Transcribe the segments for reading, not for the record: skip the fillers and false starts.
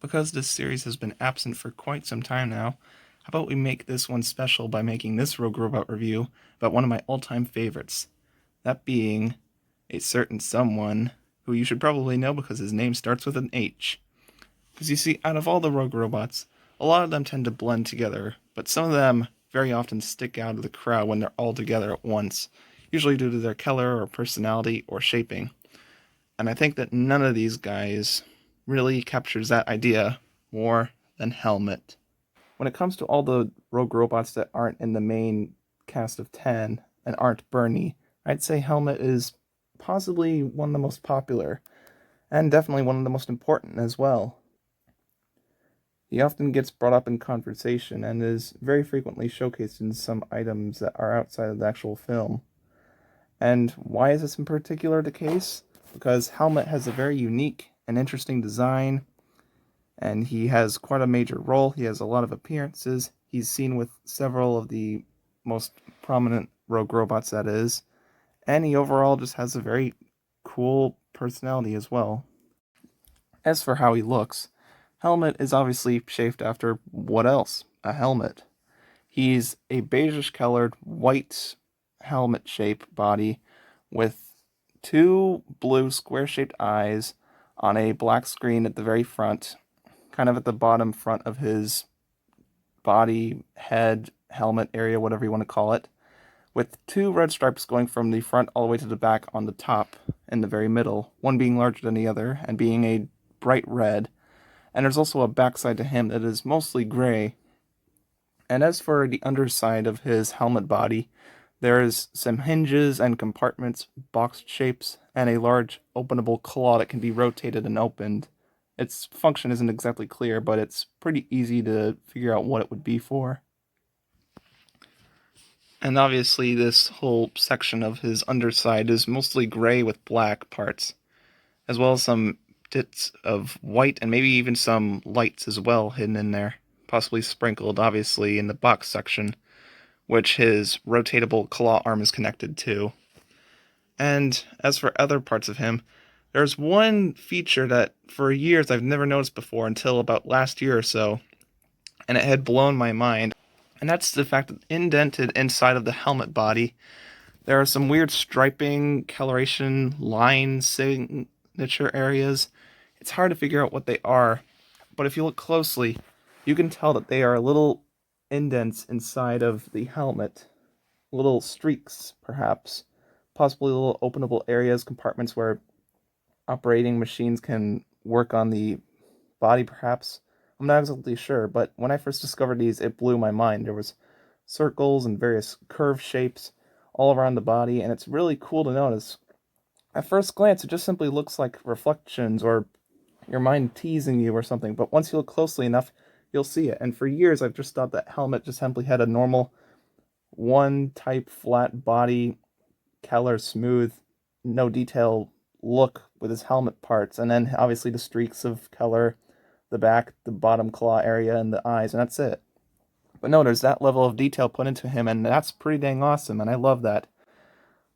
Because this series has been absent for quite some time now, how about we make this one special by making this Rogue Robot review about one of my all-time favorites, that being a certain someone who you should probably know because his name starts with an H. Because you see, out of all the Rogue Robots, a lot of them tend to blend together, but some of them very often stick out of the crowd when they're all together at once, usually due to their color or personality or shaping. And I think that none of these guys really captures that idea more than Helmet. When it comes to all the Rogue Robots that aren't in the main cast of 10 and aren't Bernie, I'd say Helmet is possibly one of the most popular, and definitely one of the most important as well. He often gets brought up in conversation and is very frequently showcased in some items that are outside of the actual film. And why is this in particular the case? Because Helmet has a very unique and interesting design, and he has quite a major role. He has a lot of appearances. He's seen with several of the most prominent Rogue Robots, that is, and he overall just has a very cool personality as well. As for how he looks, Helmet is obviously shaped after what else? A helmet. He's a beigeish colored white helmet shaped body with two blue square shaped eyes on a black screen at the very front, kind of at the bottom front of his body, head, helmet area, whatever you want to call it, with two red stripes going from the front all the way to the back on the top in the very middle, one being larger than the other and being a bright red. And there's also a backside to him that is mostly gray. And as for the underside of his helmet body, there is some hinges and compartments, boxed shapes, and a large openable claw that can be rotated and opened. Its function isn't exactly clear, but it's pretty easy to figure out what it would be for. And obviously this whole section of his underside is mostly gray with black parts, as well as some bits of white and maybe even some lights as well hidden in there, possibly sprinkled obviously in the box section, which his rotatable claw arm is connected to. And as for other parts of him, there's one feature that for years I've never noticed before until about last year or so, and it had blown my mind. And that's the fact that indented inside of the helmet body, there are some weird striping, coloration, line signature areas. It's hard to figure out what they are, but if you look closely, you can tell that they are little indents inside of the helmet. Little streaks, perhaps. Possibly little openable areas, compartments where operating machines can work on the body, perhaps. I'm not exactly sure, but when I first discovered these, it blew my mind. There was circles and various curved shapes all around the body, and it's really cool to notice. At first glance, it just simply looks like reflections or your mind teasing you or something, but once you look closely enough, you'll see it. And for years, I've just thought that Helmet just simply had a normal one type flat body, color smooth, no detail look with his helmet parts, and then obviously the streaks of color, the back, the bottom claw area, and the eyes, and that's it. But no, there's that level of detail put into him, and that's pretty dang awesome, and I love that.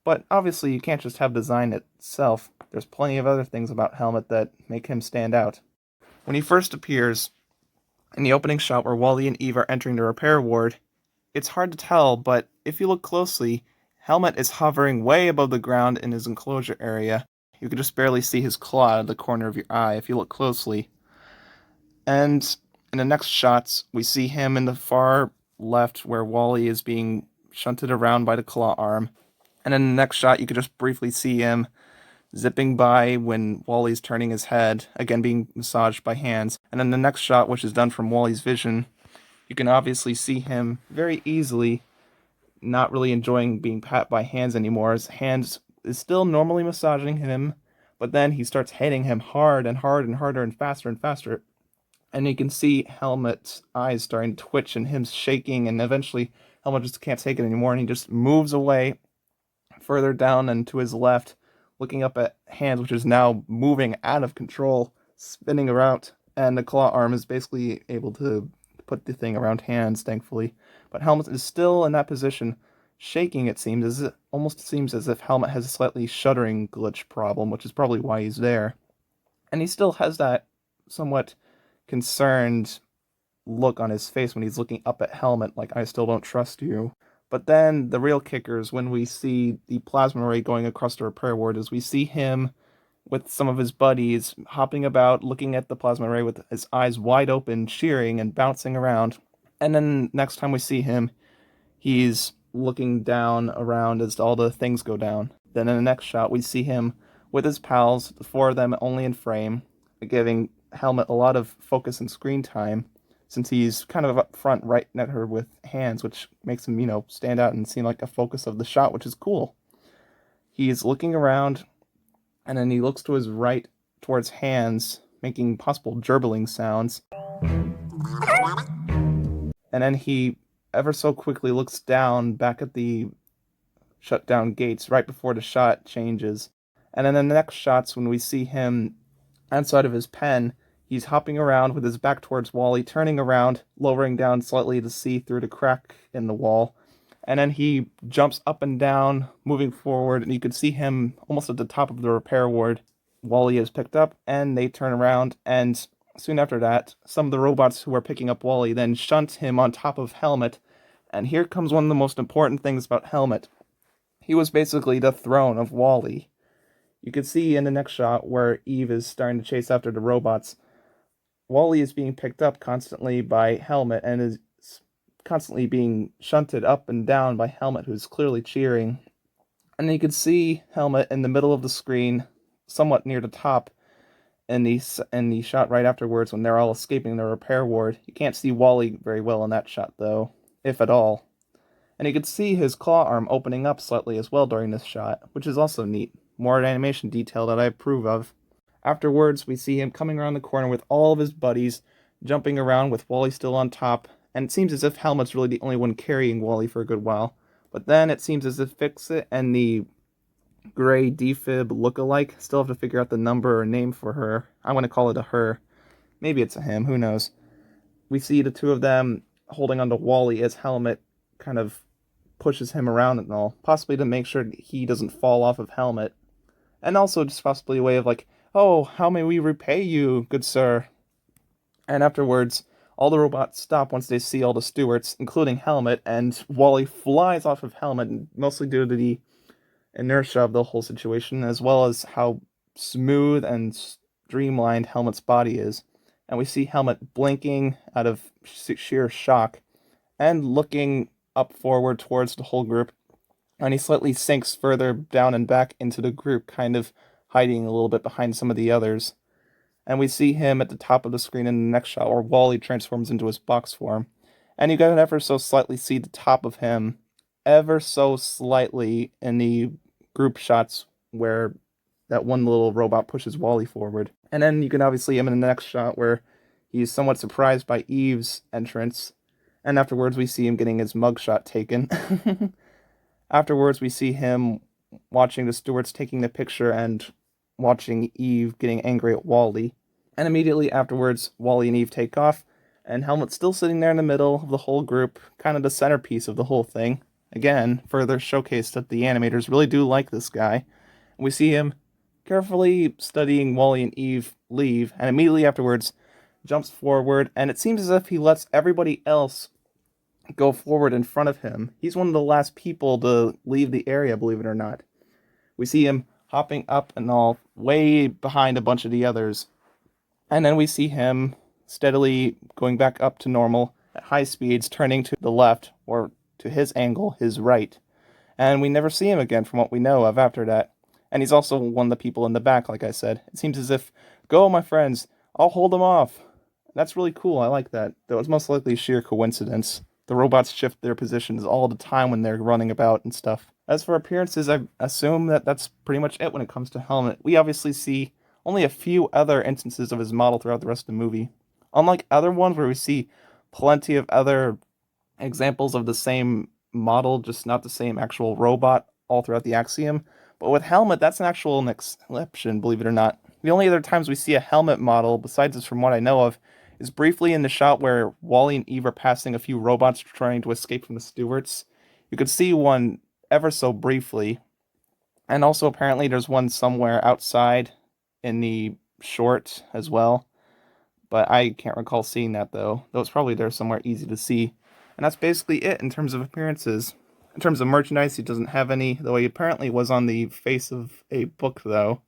But obviously, you can't just have design itself. There's plenty of other things about Helmet that make him stand out. When he first appears in the opening shot where Wally and Eve are entering the repair ward, it's hard to tell, but if you look closely, Helmet is hovering way above the ground in his enclosure area. You can just barely see his claw out of the corner of your eye if you look closely. And in the next shots, we see him in the far left where Wally is being shunted around by the claw arm. And in the next shot, you could just briefly see him zipping by when Wally's turning his head, again being massaged by hands. And then the next shot, which is done from Wally's vision, you can obviously see him very easily not really enjoying being pat by hands anymore. His hands is still normally massaging him, but then he starts hitting him hard and hard and harder and faster. And you can see Helmet's eyes starting to twitch and him shaking, and eventually Helmet just can't take it anymore, and he just moves away further down and to his left, looking up at Hands, which is now moving out of control, spinning around, and the claw arm is basically able to put the thing around Hands, thankfully. But Helmet is still in that position, shaking, it seems, as it almost seems as if Helmet has a slightly shuddering glitch problem, which is probably why he's there. And he still has that somewhat concerned look on his face when he's looking up at Helmet, like, I still don't trust you. But then the real kicker is when we see the plasma ray going across the repair ward, is we see him with some of his buddies hopping about, looking at the plasma ray with his eyes wide open, cheering and bouncing around. And then next time we see him, he's looking down around as all the things go down. Then in the next shot, we see him with his pals, the four of them only in frame, giving Helmet a lot of focus and screen time, since he's kind of up front right at her with hands, which makes him, stand out and seem like a focus of the shot, which is cool. He's looking around, and then he looks to his right towards hands, making possible gerbling sounds. And then he ever so quickly looks down back at the shut down gates right before the shot changes. And then in the next shots, when we see him outside of his pen, he's hopping around with his back towards Wally, turning around, lowering down slightly to see through the crack in the wall. And then he jumps up and down, moving forward, and you could see him almost at the top of the repair ward. Wally is picked up, and they turn around, and soon after that, some of the robots who are picking up Wally then shunt him on top of Helmet. And here comes one of the most important things about Helmet. He was basically the throne of Wally. You can see in the next shot where Eve is starting to chase after the robots, Wally is being picked up constantly by Helmet and is constantly being shunted up and down by Helmet, who's clearly cheering. And you can see Helmet in the middle of the screen, somewhat near the top, in the shot right afterwards when they're all escaping the repair ward. You can't see Wally very well in that shot, though, if at all. And you can see his claw arm opening up slightly as well during this shot, which is also neat. More animation detail that I approve of. Afterwards, we see him coming around the corner with all of his buddies, jumping around with Wally still on top, and it seems as if Helmet's really the only one carrying Wally for a good while. But then it seems as if Fix-It and the gray defib look-alike still have to figure out the number or name for her. I want to call it a her. Maybe it's a him, who knows. We see the two of them holding onto Wally as Helmet kind of pushes him around and all, possibly to make sure he doesn't fall off of Helmet. And also just possibly a way of like, oh, how may we repay you, good sir? And afterwards, all the robots stop once they see all the stewards, including Helmet, and Wally flies off of Helmet, mostly due to the inertia of the whole situation, as well as how smooth and streamlined Helmet's body is. And we see Helmet blinking out of sheer shock and looking up forward towards the whole group, and he slightly sinks further down and back into the group, kind of hiding a little bit behind some of the others. And we see him at the top of the screen in the next shot where Wally transforms into his box form. And you can ever so slightly see the top of him ever so slightly in the group shots where that one little robot pushes Wally forward. And then you can obviously see him in the next shot where he's somewhat surprised by Eve's entrance. And afterwards we see him getting his mugshot taken. Afterwards, we see him watching the stewards taking the picture and watching Eve getting angry at Wally. And immediately afterwards, Wally and Eve take off, and Helmet's still sitting there in the middle of the whole group, kind of the centerpiece of the whole thing. Again, further showcase that the animators really do like this guy. We see him carefully studying Wally and Eve leave, and immediately afterwards jumps forward, and it seems as if he lets everybody else go forward in front of him. He's one of the last people to leave the area, believe it or not. We see him hopping up and all, way behind a bunch of the others. And then we see him steadily going back up to normal at high speeds, turning to the left, or to his angle, his right. And we never see him again from what we know of after that. And he's also one of the people in the back, like I said. It seems as if, go my friends, I'll hold them off. That's really cool, I like that. Though it's most likely sheer coincidence. The robots shift their positions all the time when they're running about and stuff. As for appearances, I assume that that's pretty much it when it comes to Helmet. We obviously see only a few other instances of his model throughout the rest of the movie. Unlike other ones where we see plenty of other examples of the same model, just not the same actual robot all throughout the Axiom. But with Helmet, that's an actual exception, believe it or not. The only other times we see a Helmet model, besides this from what I know of, is briefly in the shot where Wally and Eve are passing a few robots trying to escape from the stewards. You could see one ever so briefly. And also apparently there's one somewhere outside in the short as well. But I can't recall seeing that though it's probably there somewhere easy to see. And that's basically it in terms of appearances. In terms of merchandise, he doesn't have any, though he apparently was on the face of a book though.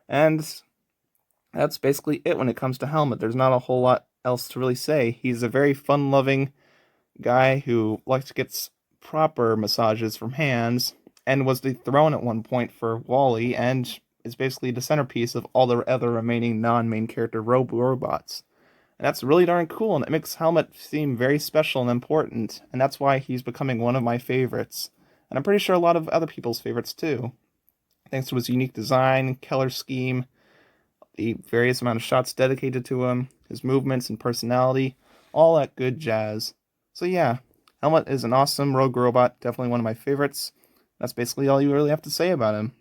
And that's basically it when it comes to Helmet. There's not a whole lot else to really say. He's a very fun-loving guy who likes to get proper massages from hands, and was dethroned at one point for Wally, and is basically the centerpiece of all the other remaining non-main character robots. And that's really darn cool, and it makes Helmet seem very special and important, and that's why he's becoming one of my favorites. And I'm pretty sure a lot of other people's favorites too. Thanks to his unique design, color scheme, the various amount of shots dedicated to him, his movements and personality, all that good jazz. So yeah, Helmet is an awesome rogue robot, definitely one of my favorites. That's basically all you really have to say about him.